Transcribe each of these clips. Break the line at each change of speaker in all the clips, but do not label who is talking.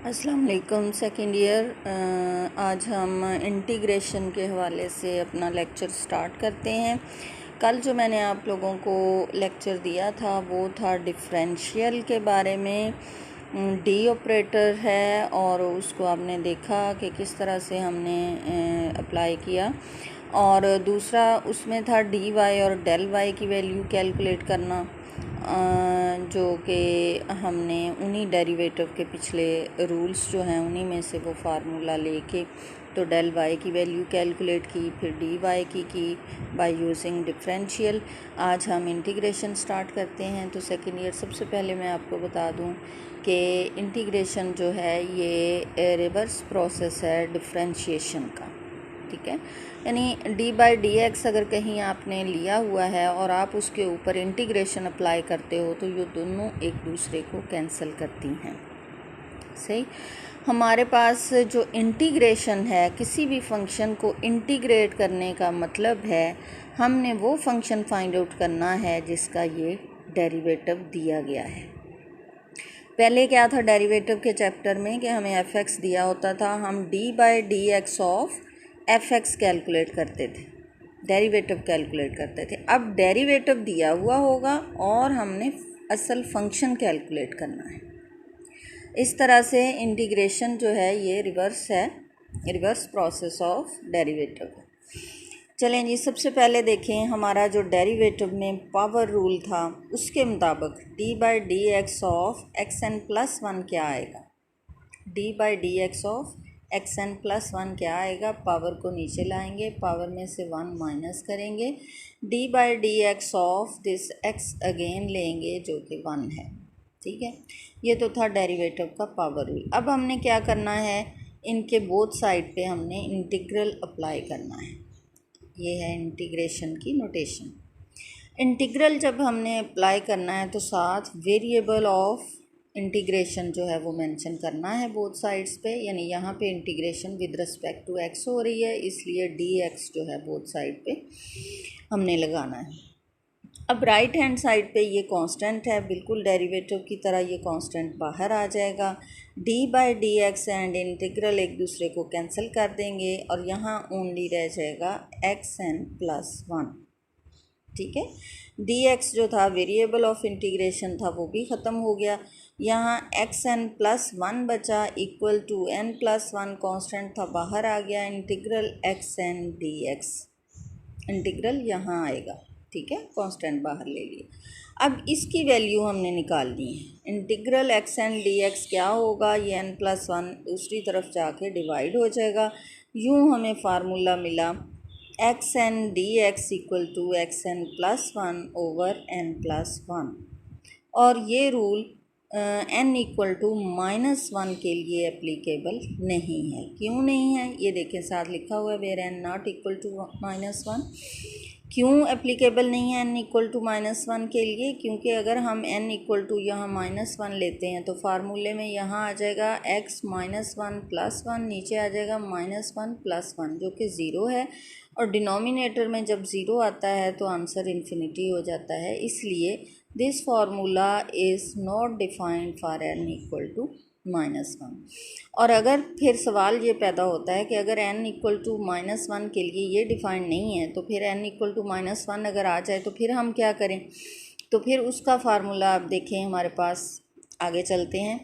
अस्सलाम वालेकुम second year. आज हम इंटीग्रेशन के हवाले से अपना लेक्चर स्टार्ट करते हैं। कल जो मैंने आप लोगों को लेक्चर दिया था वो था डिफरेंशियल के बारे में। डी ऑपरेटर है और उसको आपने देखा कि किस तरह से हमने अप्लाई किया, और दूसरा उसमें था डी वाई और डेल वाई की वैल्यू कैलकुलेट करना, जो कि हमने उन्हीं डेरिवेटिव के पिछले रूल्स जो हैं उन्हीं में से वो फार्मूला लेके तो डेल वाई की वैल्यू कैलकुलेट की, फिर डी वाई की बाय यूजिंग डिफरेंशियल। आज हम इंटीग्रेशन स्टार्ट करते हैं। तो सेकेंड ईयर सबसे पहले मैं आपको बता दूं कि इंटीग्रेशन जो है ये रिवर्स प्रोसेस है डिफरेंशिएशन का, ठीक है। यानी डी बाई डी एक्स अगर कहीं आपने लिया हुआ है और आप उसके ऊपर इंटीग्रेशन अप्लाई करते हो तो ये दोनों एक दूसरे को कैंसिल करती हैं। सही। हमारे पास जो इंटीग्रेशन है, किसी भी फंक्शन को इंटीग्रेट करने का मतलब है हमने वो फंक्शन फाइंड आउट करना है जिसका ये डेरिवेटिव दिया गया है। पहले क्या था डेरिवेटिव के चैप्टर में कि हमें एफ एक्स दिया होता था, हम D by d x of F x calculate करते थे, डेरिवेटिव कैलकुलेट करते थे। अब डेरिवेटिव दिया हुआ होगा और हमने असल फंक्शन कैलकुलेट करना है। इस तरह से इंटीग्रेशन जो है ये रिवर्स है, रिवर्स प्रोसेस ऑफ डेरिवेटिव। चलें जी, सबसे पहले देखें हमारा जो डेरिवेटिव में पावर रूल था उसके मुताबिक d by d x of x n plus one क्या आएगा। D by d x of x n plus one क्या आएगा, पावर को नीचे लाएंगे, पावर में से वन माइनस करेंगे, d by d x of this x again लेंगे जो कि वन है, ठीक है। ये तो था डेरिवेटिव का पावर रूल। अब हमने क्या करना है, इनके बोथ साइड पे हमने इंटीग्रल अप्लाई करना है। ये है इंटीग्रेशन की नोटेशन। इंटीग्रल जब हमने अप्लाई करना है तो साथ वेरिएबल ऑफ इंटीग्रेशन जो है वो मेंशन करना है बोथ साइड्स पे। यानी यहाँ पे integration with respect to x हो रही है, इसलिए डी एक्स जो है बोथ साइड पे हमने लगाना है। अब राइट हैंड साइड पे ये कांस्टेंट है, बिल्कुल डेरिवेटिव की तरह ये कांस्टेंट बाहर आ जाएगा। D by d x and integral एक दूसरे को कैंसिल कर देंगे और यहाँ ओनली रह जाएगा एक्स एन प्लस वन, ठीक है। डी एक्स जो था वेरिएबल ऑफ इंटीग्रेशन था वो भी ख़त्म हो गया। यहाँ एक्स एन प्लस वन बचा equal to n plus one, constant था बाहर आ गया, integral x n d x, integral यहाँ आएगा, ठीक है, कांस्टेंट बाहर ले लिए। अब इसकी वैल्यू हमने निकालनी है। Integral x n d x क्या होगा, ये एन प्लस वन दूसरी तरफ जाके डिवाइड हो जाएगा। यूँ हमें फार्मूला मिला x n d x equal to x n plus one over n plus one, और ये rule n equal to minus one के लिए एप्लीकेबल नहीं है। क्यों नहीं है, ये देखें साथ लिखा हुआ है, where n not equal to minus one. क्यों एप्लीकेबल नहीं है n equal to minus one के लिए, क्योंकि अगर हम एन इक्वल टू यहाँ माइनस वन लेते हैं तो फार्मूले में यहाँ आ जाएगा x minus one plus one, नीचे आ जाएगा माइनस वन प्लस वन जो कि ज़ीरो है, और डिनोमिनेटर में जब ज़ीरो आता है तो आंसर इन्फिनिटी हो जाता है। इसलिए this formula is not defined for n equal to minus one. और अगर फिर सवाल ये पैदा होता है कि अगर n equal to minus one के लिए ये डिफाइंड नहीं है तो फिर n equal to minus one अगर आ जाए तो फिर हम क्या करें, तो फिर उसका फार्मूला आप देखें हमारे पास, आगे चलते हैं।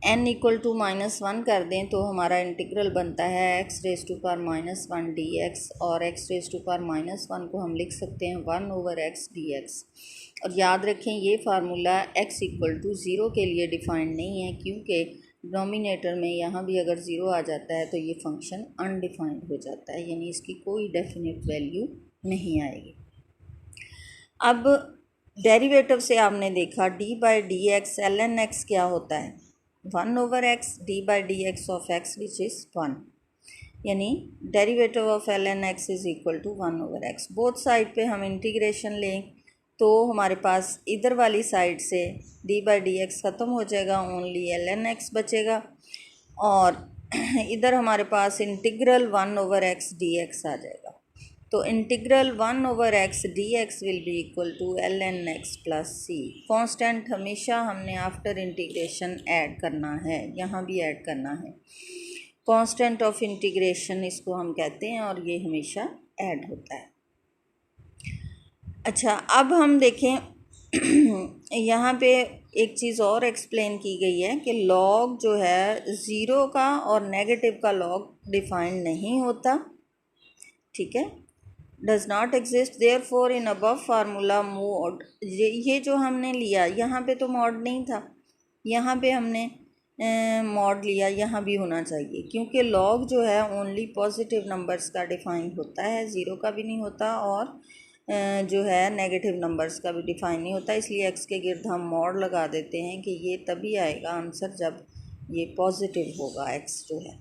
n equal to minus one कर दें तो हमारा इंटीग्रल बनता है x raise to power minus one d x, और x raise to power minus one को हम लिख सकते हैं one over x d x. और याद रखें ये formula x equal to zero के लिए डिफाइंड नहीं है, क्योंकि डिनोमिनेटर में यहाँ भी अगर ज़ीरो आ जाता है तो ये फंक्शन अनडिफाइंड हो जाता है, यानी इसकी कोई डेफिनेट वैल्यू नहीं आएगी। अब डेरिवेटिव से आपने देखा d by d x l n x क्या होता है, one over x d by d x of x which is one, यानी derivative of l n x is equal to one over x. Both side पे हम integration लें तो हमारे पास इधर वाली साइड से डी बाई डी एक्स ख़त्म हो जाएगा, ओनली एल एन एक्स बचेगा, और इधर हमारे पास integral one over x d x आ जाएगा। तो integral 1/x dx will be equal to ln x plus c. Constant हमेशा हमने आफ्टर इंटीग्रेशन ऐड करना है, यहाँ भी ऐड करना है। कांस्टेंट ऑफ इंटीग्रेशन इसको हम कहते हैं और ये हमेशा ऐड होता है। अच्छा, अब हम देखें यहाँ पे एक चीज़ और एक्सप्लेन की गई है कि लॉग जो है ज़ीरो का और नेगेटिव का लॉग डिफाइंड नहीं होता, ठीक है, does not exist, therefore in above formula mod, ये जो हमने लिया यहाँ पे तो मॉड नहीं था, यहाँ पे हमने मॉड लिया, यहाँ भी होना चाहिए, क्योंकि लॉग जो है ओनली पॉजिटिव नंबर्स का डिफाइन होता है, ज़ीरो का भी नहीं होता और जो है नेगेटिव नंबर्स का भी डिफाइन नहीं होता। इसलिए एक्स के गिर्द हम मॉड लगा देते हैं कि ये तभी आएगा आंसर जब ये पॉजिटिव होगा, एक्स जो है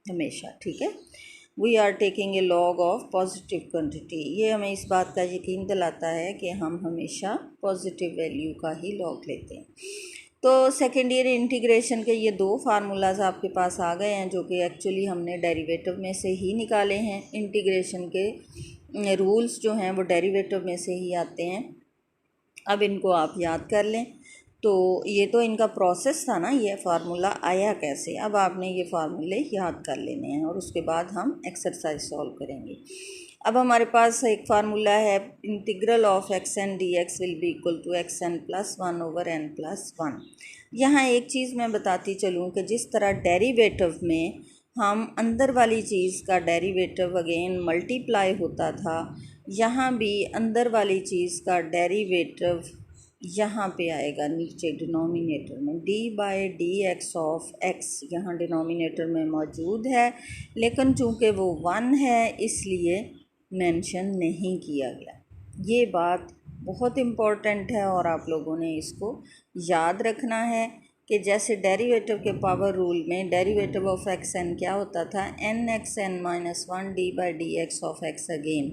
हमेशा, ठीक है। We are taking a log of positive quantity, ये हमें इस बात का यकीन दिलाता है कि हम हमेशा पॉजिटिव वैल्यू का ही लॉग लेते हैं। तो सेकेंड ईयर इंटीग्रेशन के ये दो फार्मूलाज आपके पास आ गए हैं जो कि एक्चुअली हमने डेरिवेटिव में से ही निकाले हैं। इंटीग्रेशन के रूल्स जो हैं वो डेरिवेटिव में से ही आते हैं। अब इनको आप याद कर लें। तो ये तो इनका प्रोसेस था ना, ये फार्मूला आया कैसे, अब आपने ये फार्मूले याद कर लेने हैं और उसके बाद हम एक्सरसाइज सॉल्व करेंगे। अब हमारे पास एक फार्मूला है, integral of x n d x will be equal to x n plus 1/n+1। यहाँ एक चीज़ मैं बताती चलूँ कि जिस तरह डेरिवेटिव में हम अंदर वाली चीज़ का डेरिवेटिव अगेन मल्टीप्लाई होता था, यहाँ भी अंदर वाली चीज़ का डेरिवेटिव यहाँ पे आएगा नीचे डिनोमिनेटर में, d/dx ऑफ x यहाँ डिनोमिनेटर में मौजूद है, लेकिन चूँकि वो 1 है इसलिए मेंशन नहीं किया गया। ये बात बहुत इम्पॉर्टेंट है और आप लोगों ने इसको याद रखना है कि जैसे डेरिवेटिव के पावर रूल में डेरिवेटिव ऑफ एक्स एन क्या होता था, n(x(n-1) d/dx of x again.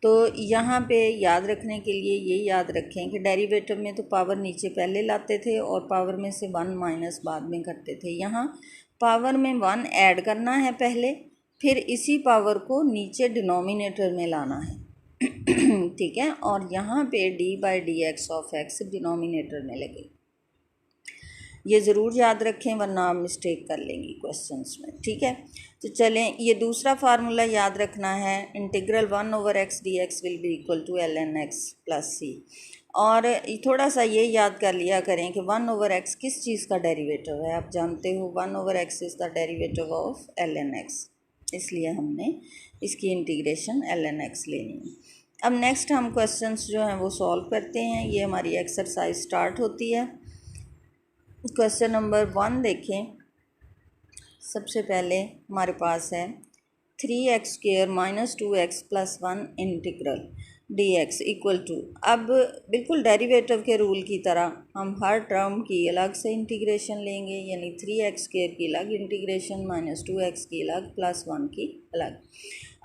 तो यहाँ पे याद रखने के लिए ये याद रखें कि डेरिवेटिव में तो पावर नीचे पहले लाते थे और पावर में से 1 माइनस बाद में करते थे। यहाँ पावर में 1 ऐड करना है पहले, फिर इसी पावर को नीचे डिनोमिनेटर में लाना है, ठीक है। और यहाँ पे d/dx ऑफ x डिनोमिनेटर में लगे, ये ज़रूर याद रखें वरना आप मिस्टेक कर लेंगी क्वेश्चंस में, ठीक है। तो चलें, ये दूसरा फार्मूला याद रखना है, integral 1/x dx will be equal to ln x plus c. और थोड़ा सा ये याद कर लिया करें कि 1/x किस चीज़ का डेरिवेटिव है, आप जानते हो 1/x is the derivative of ln x, इसलिए हमने इसकी इंटीग्रेशन ln x लेनी है। अब नेक्स्ट हम क्वेश्चंस जो हैं वो सॉल्व करते हैं। ये हमारी एक्सरसाइज स्टार्ट होती है। क्वेश्चन नंबर 1 देखें। सबसे पहले हमारे पास है 3x² - 2x + 1 integral dx equal to, अब बिल्कुल डेरिवेटिव के रूल की तरह हम हर टर्म की अलग से इंटीग्रेशन लेंगे, यानी 3x² की अलग इंटीग्रेशन, -2x की अलग, +1 की अलग।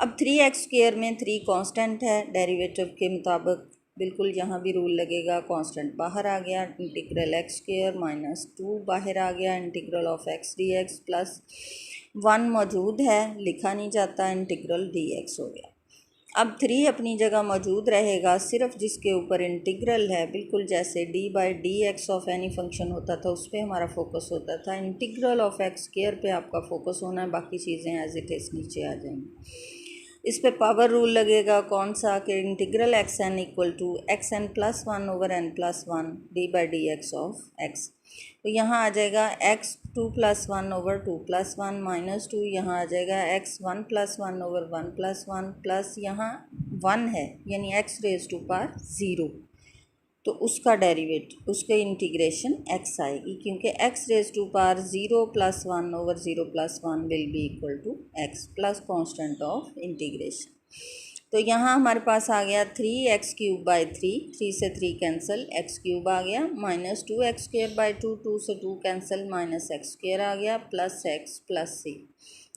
अब 3x² में 3 कांस्टेंट है, डेरिवेटिव के मुताबिक बिल्कुल यहाँ भी रूल लगेगा, कांस्टेंट बाहर आ गया, इंटीग्रल x² - 2 बाहर आ गया, integral of x dx plus 1 मौजूद है, लिखा नहीं जाता, इंटीग्रल dx हो गया। अब 3 अपनी जगह मौजूद रहेगा, सिर्फ जिसके ऊपर इंटीग्रल है, बिल्कुल जैसे d/dx ऑफ एनी फंक्शन होता था उस पर हमारा फोकस होता था, इंटीग्रल ऑफ x² पे आपका फोकस होना है, बाकी चीज़ें एज इट इज़ नीचे आ जाएंगी। इस पे पावर रूल लगेगा कौन सा, कि integral xn equal to xn + 1/n+1 d/dx of x। तो यहाँ आ जाएगा x 2 + 1/2 + 1 -2, यहाँ आ जाएगा x 1 + 1/1 + 1 प्लस यहाँ 1 है यानी x⁻⁴ 0, तो उसका डेरिवेटिव, उसके इंटीग्रेशन x आएगी, क्योंकि x⁻⁴ 0 + 1/0 + 1 will be equal to x plus constant of integration. तो यहाँ हमारे पास आ गया 3x³ 3 से 3 कैंसिल, x³ आ गया, -2x² 2 से 2 कैंसिल, -x² आ गया, प्लस x प्लस c,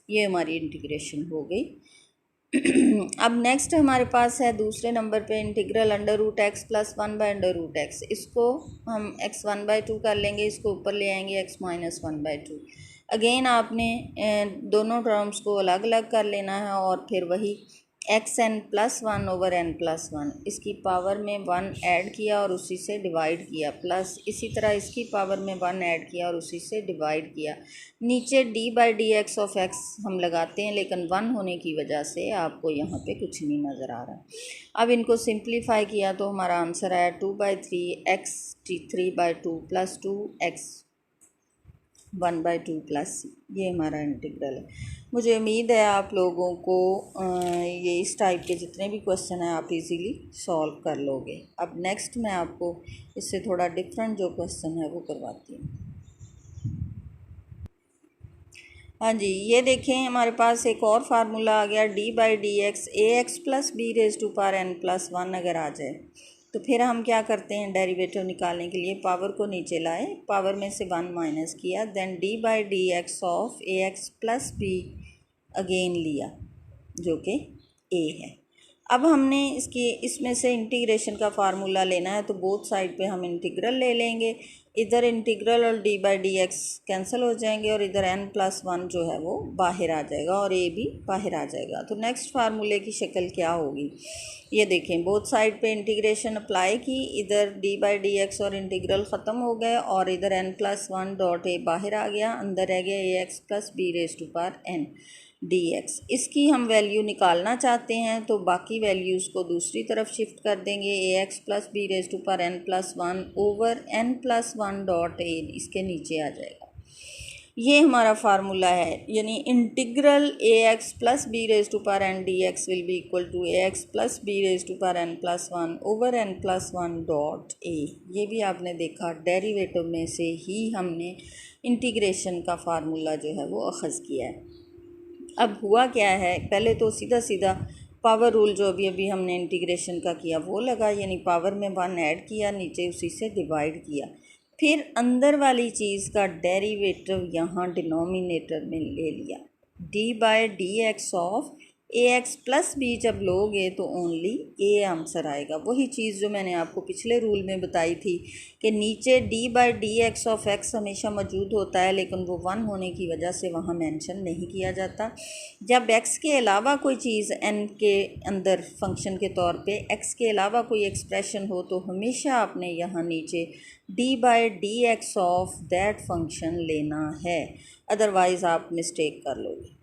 ये हमारी इंटीग्रेशन हो गई। अब नेक्स्ट हमारे पास है दूसरे नंबर पे इंटीग्रल √x + 1/√x, इसको हम x 1/2 कर लेंगे, इसको ऊपर ले आएंगे x - 1/2। अगेन आपने दोनों टर्म्स को अलग अलग कर लेना है और फिर वही xn+1/n+1, इसकी पावर में 1 ऐड किया और उसी से डिवाइड किया, प्लस इसी तरह इसकी पावर में 1 ऐड किया और उसी से डिवाइड किया। नीचे d/dx ऑफ x हम लगाते हैं, लेकिन 1 होने की वजह से आपको यहाँ पे कुछ नहीं नज़र आ रहा। अब इनको सिंप्लीफाई किया तो हमारा आंसर आया 2/3x 3/2 + 2x 1/2 + ये हमारा इंटीग्रल है। मुझे उम्मीद है आप लोगों को ये इस टाइप के जितने भी क्वेश्चन हैं आप इजीली सॉल्व कर लोगे। अब नेक्स्ट मैं आपको इससे थोड़ा डिफरेंट जो क्वेश्चन है वो करवाती हूँ। हाँ जी, ये देखें हमारे पास एक और फार्मूला आ गया d/dx ax + b⁴n+1 अगर आ जाए तो फिर हम क्या करते हैं, डेरिवेटिव निकालने के लिए पावर को नीचे लाए, पावर में से 1 माइनस किया, then d/dx of ax + b again लिया जो कि a है। अब हमने इसमें से इंटीग्रेशन का फार्मूला लेना है, तो बोथ साइड पे हम इंटीग्रल ले लेंगे। इधर इंटीग्रल और d/dx कैंसिल हो जाएंगे और इधर n+1 जो है वो बाहर आ जाएगा और a भी बाहर आ जाएगा। तो नेक्स्ट फार्मूले की शक्ल क्या होगी, ये देखें, बोथ साइड पे इंटीग्रेशन अप्लाई की, इधर d/dx और इंटीग्रल ख़त्म हो गए और इधर n+1 डॉट a बाहर आ गया, अंदर रह गया ax + b⁴n dx। इसकी हम वैल्यू निकालना चाहते हैं तो बाकी वैल्यूज़ को दूसरी तरफ शिफ्ट कर देंगे, ax + b⁴n+1 over n+1 dot a इसके नीचे आ जाएगा। ये हमारा फार्मूला है, यानी integral ax + b⁴n dx will be equal to ax + b⁴n+1 over n+1 dot a। ये भी आपने देखा डेरिवेटिव में से ही हमने इंटीग्रेशन का फार्मूला जो है वो अखज़ किया है। अब हुआ क्या है, पहले तो सीधा सीधा पावर रूल जो अभी हमने इंटीग्रेशन का किया वो लगा, यानी पावर में 1 ऐड किया, नीचे उसी से डिवाइड किया, फिर अंदर वाली चीज़ का डेरिवेटिव यहाँ डिनोमिनेटर में ले लिया, d/dx ऑफ ax + b जब लोगे तो ओनली a आंसर आएगा। वही चीज़ जो मैंने आपको पिछले रूल में बताई थी कि नीचे d/dx ऑफ x हमेशा मौजूद होता है, लेकिन वो 1 होने की वजह से वहाँ मेंशन नहीं किया जाता। जब x के अलावा कोई चीज़ n के अंदर फंक्शन के तौर पे x के अलावा कोई एक्सप्रेशन हो तो हमेशा आपने यहाँ नीचे d/dx ऑफ दैट फंक्शन लेना है, अदरवाइज़ आप मिस्टेक कर लोगे।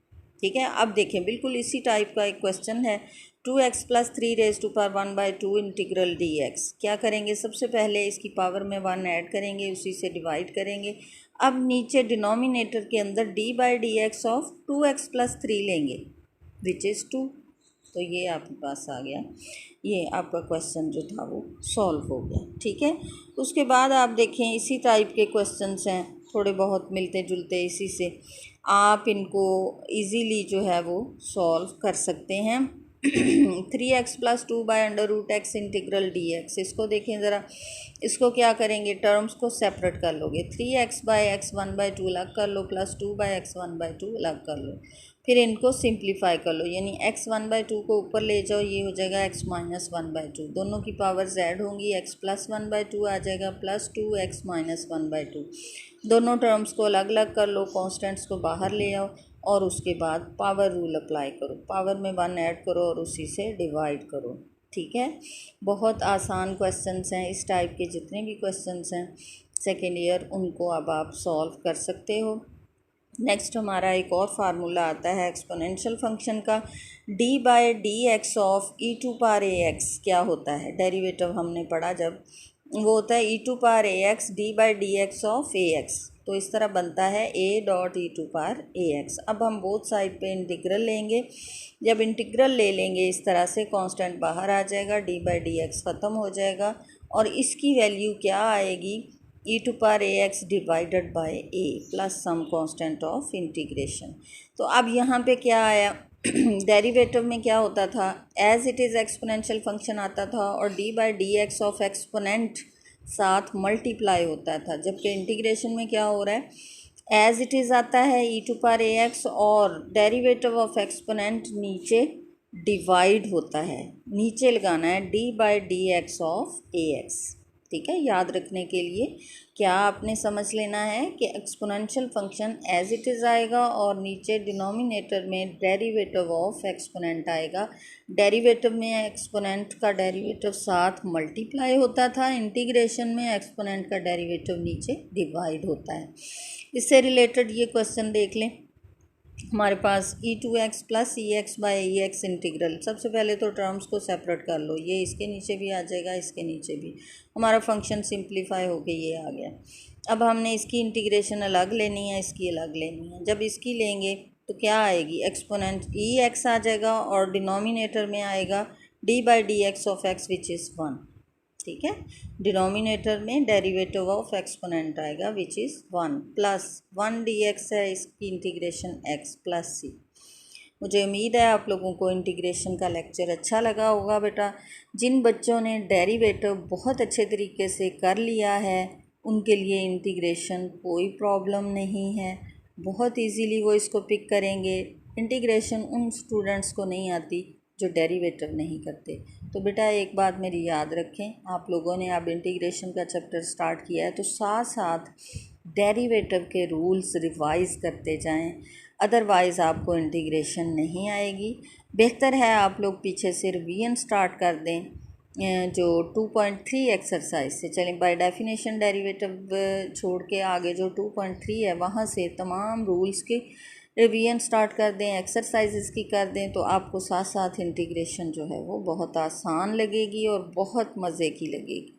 ठीक है, अब देखें बिल्कुल इसी टाइप का एक क्वेश्चन है, 2x + 3⁻1/2 इंटीग्रल dx। क्या करेंगे, सबसे पहले इसकी पावर में 1 ऐड करेंगे, उसी से डिवाइड करेंगे। अब नीचे डिनोमिनेटर के अंदर d/dx ऑफ 2x + 3 लेंगे विच इज़ 2, तो ये आपके पास आ गया, ये आपका क्वेश्चन जो था वो सॉल्व हो गया। ठीक है, उसके बाद आप देखें इसी टाइप के क्वेश्चन्स हैं, थोड़े बहुत मिलते जुलते, इसी से आप इनको इजीली जो है वो सॉल्व कर सकते हैं। 3x + 2/√x इंटीग्रल dx, इसको देखें ज़रा, इसको क्या करेंगे, टर्म्स को सेपरेट कर लोगे, 3x/x 1/2 अलग कर लो, + 2/x 1/2 अलग कर लो, फिर इनको सिंप्लीफाई कर लो, यानी x 1/2 को ऊपर ले जाओ, ये हो जाएगा x - 1/2, दोनों की पावर्स ऐड होंगी, x + 1/2 आ जाएगा + 2x - 1/2, दोनों टर्म्स को अलग अलग कर लो, कॉन्स्टेंट्स को बाहर ले आओ और उसके बाद पावर रूल अप्लाई करो, पावर में 1 ऐड करो और उसी से डिवाइड करो। ठीक है, बहुत आसान क्वेश्चंस हैं, इस टाइप के जितने भी क्वेश्चंस हैं सेकेंड ईयर उनको अब आप सॉल्व कर सकते हो। नेक्स्ट हमारा एक और फार्मूला आता है एक्सपोनेंशियल फंक्शन का, d/dx ऑफ e⁴ax क्या होता है, डेरिवेटिव हमने पढ़ा जब, वो होता है e⁴ax d/dx ऑफ ax, तो इस तरह बनता है a.e⁴ax। अब हम बोथ साइड पे इंटीग्रल लेंगे, जब इंटीग्रल ले लेंगे इस तरह से कांस्टेंट बाहर आ जाएगा, d/dx ख़त्म हो जाएगा और इसकी वैल्यू क्या आएगी, e⁴ax divided by a plus some constant of integration. तो अब यहाँ पे क्या आया, डेरिवेटिव में क्या होता था, as it is exponential function आता था और d/dx ऑफ एक्सपोनेंट साथ मल्टीप्लाई होता था, जबकि इंटीग्रेशन में क्या हो रहा है, एज इट इज़ आता है e⁴ax और डेरिवेटिव ऑफ एक्सपोनेंट नीचे डिवाइड होता है, नीचे लगाना है d/dx ऑफ ax। ठीक है। याद रखने के लिए क्या आपने समझ लेना है कि exponential function as it is आएगा और नीचे डिनोमिनेटर में डेरिवेटिव ऑफ एक्सपोनेंट आएगा। डेरिवेटिव में एक्सपोनेंट का डेरिवेटिव साथ मल्टीप्लाई होता था, इंटीग्रेशन में एक्सपोनेंट का डेरिवेटिव नीचे डिवाइड होता है। इससे रिलेटेड ये क्वेश्चन देख लें। हमारे पास e2x plus EX by EX integral. सबसे पहले तो टर्म्स को सेपरेट कर लो, ये इसके नीचे भी आ जाएगा, इसके नीचे भी। हमारा फंक्शन सिंप्लीफाई होके ये आ गया। अब हमने इसकी इंटीग्रेशन अलग लेनी है, इसकी अलग लेनी है। जब इसकी लेंगे तो क्या आएगी, एक्सपोनेंट EX आ जाएगा और डिनोमिनेटर में आएगा d by d x of x which is 1। ठीक है, डिनोमिनेटर में डेरिवेटिव ऑफ एक्सपोनेंट आएगा विच इज़ 1 प्लस 1 dx है, इसकी इंटीग्रेशन x प्लस c। मुझे उम्मीद है आप लोगों को इंटीग्रेशन का लेक्चर अच्छा लगा होगा बेटा। जिन बच्चों ने डेरिवेटिव बहुत अच्छे तरीके से कर लिया है उनके लिए इंटीग्रेशन कोई प्रॉब्लम नहीं है, बहुत इजीली वो इसको पिक करेंगे। इंटीग्रेशन उन स्टूडेंट्स को नहीं आती जो डेरिवेटिव नहीं करते। तो बेटा एक बात मेरी याद रखें, आप लोगों ने अब इंटीग्रेशन का चैप्टर स्टार्ट किया है तो साथ साथ डेरिवेटिव के रूल्स रिवाइज करते जाएं, अदरवाइज़ आपको इंटीग्रेशन नहीं आएगी। बेहतर है आप लोग पीछे से रिवीजन स्टार्ट कर दें जो 2.3 एक्सरसाइज से। चलें, बाय डेफिनेशन डेरिवेटिव छोड़ के आगे जो 2.3 है वहाँ से तमाम रूल्स की रिवीजन स्टार्ट कर दें, एक्सरसाइजेस की कर दें, तो आपको साथ साथ इंटीग्रेशन जो है वो बहुत आसान लगेगी और बहुत मज़े की लगेगी।